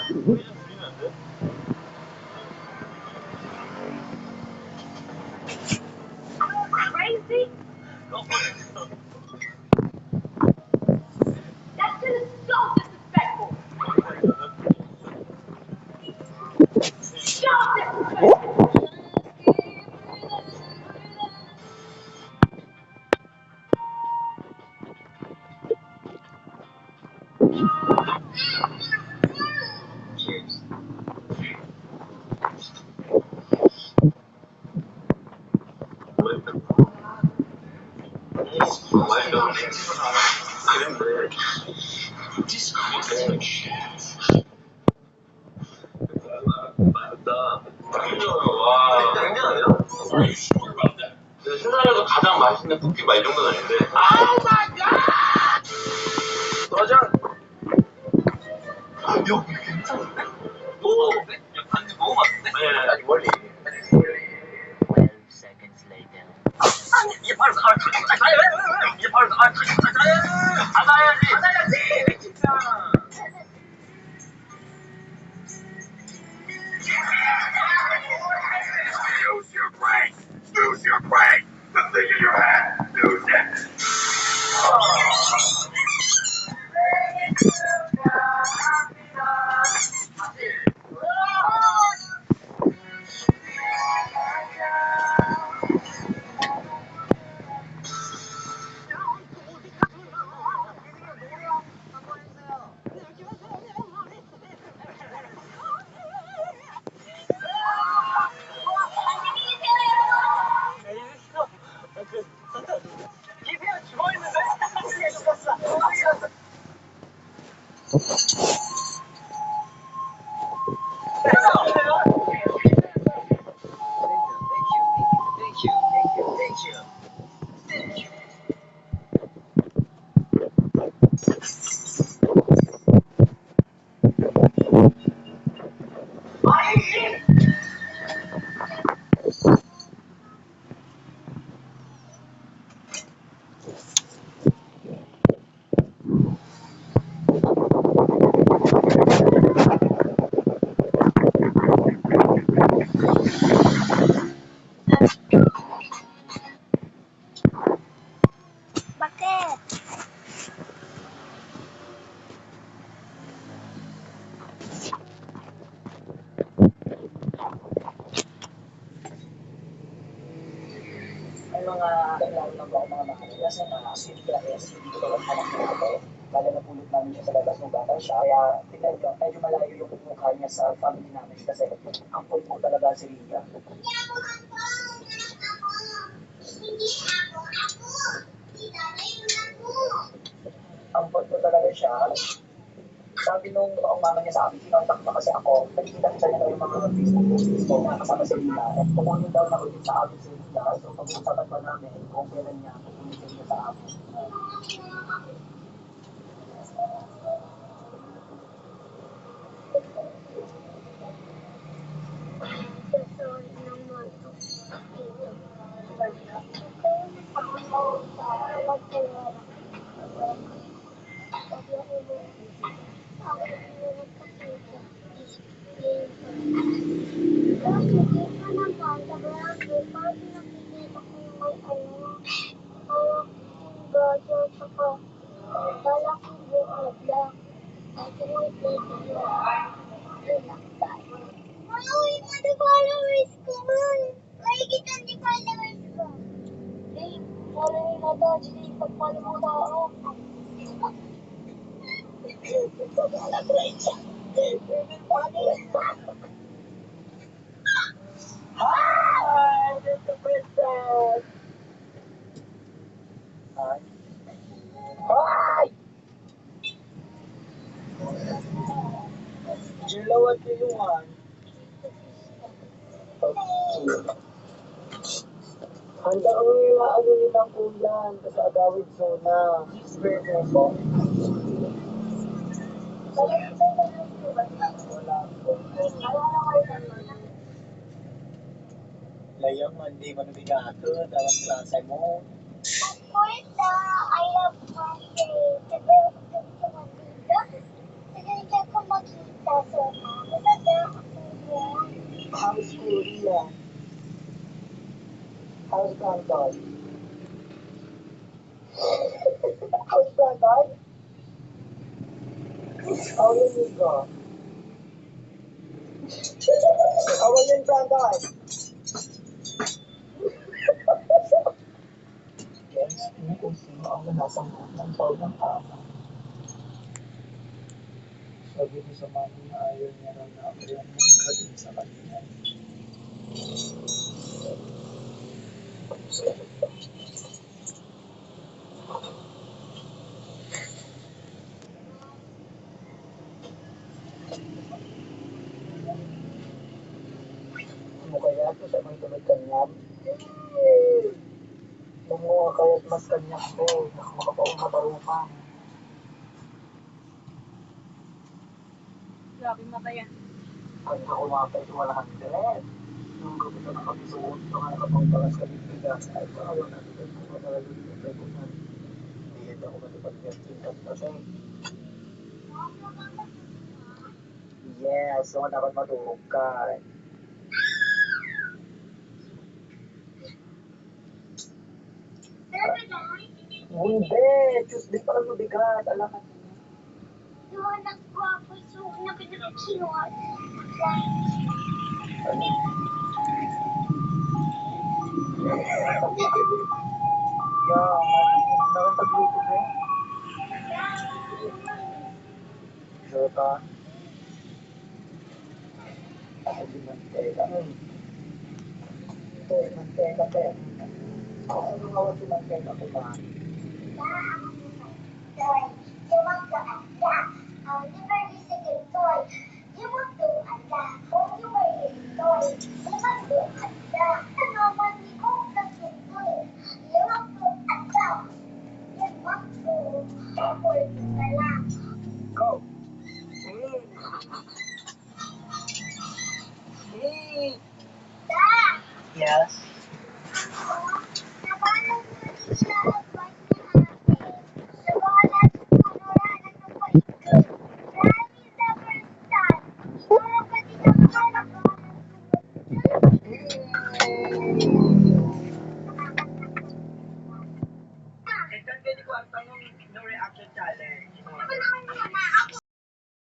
Crazy? That shit is so disrespectful. So disrespectful. 세상에서 가장 맛있는 쿠키 막 이 정도는 아닌데. 도전! 야, 이거 괜찮은데? 먹어봤는데? 야, 반지 먹어봤는데? 아니, 아직 멀리. 12 seconds later. 이게 바로 이게 바로 닫아야지 진짜. Use your brain. Use your brain. The thing in your head. Use it. Bakit? May mga kailangan lang ako mga makalilas na sweet glass, hindi ko lang anak ko ito. Bala napulot namin siya sa labas ng bata siya. Kaya tignan nyo, medyo malayo yung mukha niya sa family namin kasi ang po talaga si Rhea. Ang po talaga siya. Sabi nung ang mama niya sa amin, kinontak na kasi ako. Nagkita-kita niya daw yung mga Facebook posts ko na kasama si Rhea. At pumunta daw na ulit sa amin si Rhea. So pag-uusapan pa namin kung kailan niya pupunta siya sa amin. Hi! Mr. Princess! Hi! Hi! Jula, what do you want? Handa kami yung ano nilang ulan kasi agawid zona. Spare mo po. Wala po. Layang hindi mo nabigato. Dapat klase mo. Of course, I love Monday. Pero gusto ko dito. Kasi hindi ko makita. So, How yun, Nico? How yun, Brandon? Yes, kung sino ang nanasangkot ng tawag ng tama. Sabi ko sa mami na ayaw niya raw na ako yung magkagaling sa kanya. Ano kaya ito sa mga tulad kanyang? Kumuha kaya't mas kanyang ko. Makapaumabarupan. Grabe mataya. Kanya kumapay sa 100. Nung gabi ka nakapisuot, baka nakapangpalas ka bibigyan. Ay, ayaw natin ko na talaga dito tayo ko na. Hindi ako matipag-tingkat na tayo. Yes, so dapat matulog ka. Hindi, Tuesday pa lang mabigat. Alam ka. Doon nagwapo so na pinakakinuha. Yeah, nakapagluto ko. Sure ka? Hindi manteka. Ito, manteka, te. Ano nga si manteka ko ba? Go! Hey! Hey! Yes?